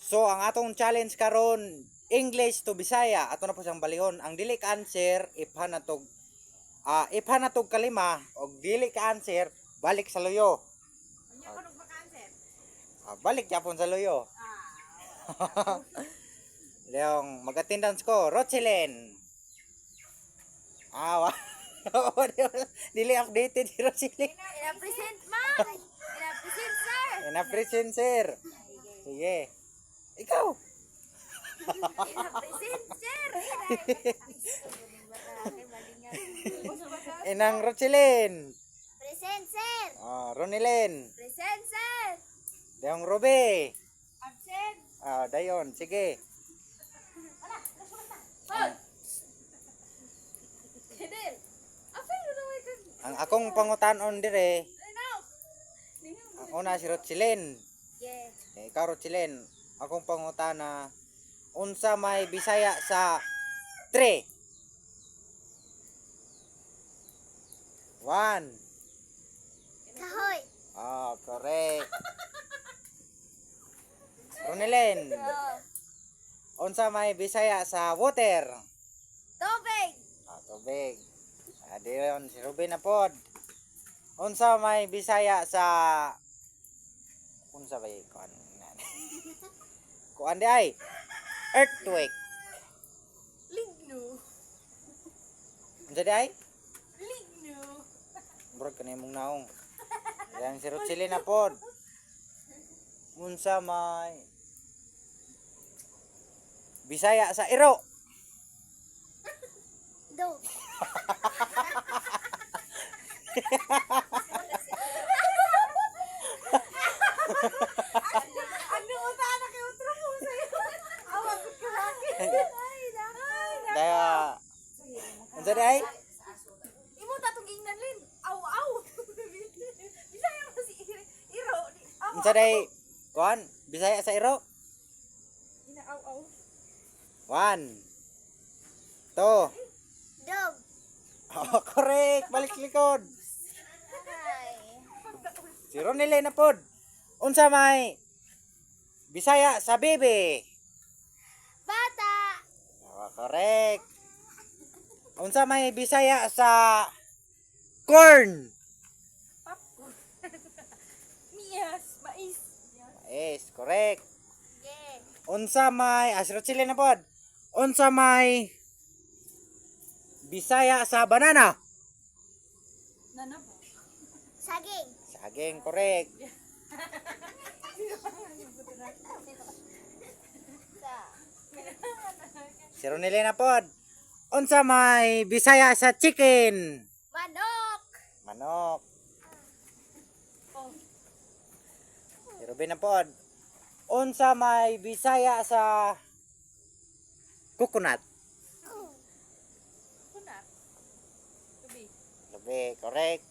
So ang atong challenge karon English to Bisaya ato na po siyang balihon. Ang dili ka answer if hanatog kalima og dili ka answer balik sa luyo. Unya ko nagmaka-answer. Balik yapon sa luyo. Leong mag-attendance ko Rochelen. Dili updated si Rochelen. Ina-present man. Ina-present sir. Ina-present sir. Sige. Ikaw. Ina-present sir. Inang Rochelen. Present sir. Ronilyn. Present sir. Leong Robe. Absent. Dayon, sige. Hold. Kedel. Apa yung naway ka? Ang akong pangutan-on dire, Now. ang una si Rochelen. Yes. Ikaw Rochelen, akong pangutana, unsa may Bisaya sa 3? 1. Kahoy. Correct. Ronelen, unsa may Bisaya sa water? Tubig. Tubig. Diyon si Ruben na pod. Unsa may Bisaya sa unsa ba kuan? Kuan di ay earthquake. Ligno. Unsa di ay? Ligno. Bro kanay mong naong. Yang si Rochelle na pod. Unsa may Bisaya sa iro? Do. Ano uta na kay utro mo sa'yo? Awag ka laki. Ay, Daya unsa di ay? imo tatong ingnan lin. Aw aw. Bisaya mo si Iro. Aw. Unsa di ay? Kuan Bisaya sa iro? Ina aw aw. 1 2. Dog. Correct. Balik likod. Ay. Si Ronile na pod. Unsa may Bisaya sa bebe? Bata. Correct. Unsa may Bisaya sa corn? Miyas. Mais. Yes, correct. Yeah. Unsa may asiro sila na pod. Unsa may Bisaya sa banana? Nana po. Saging. Saging, correct. Si Ronile na pod. Unsa may Bisaya sa chicken? Manok. Manok. Oh. Si Ruben na pod. Unsa may Bisaya sa coconut? Kuna. Tubi. Labi, correct.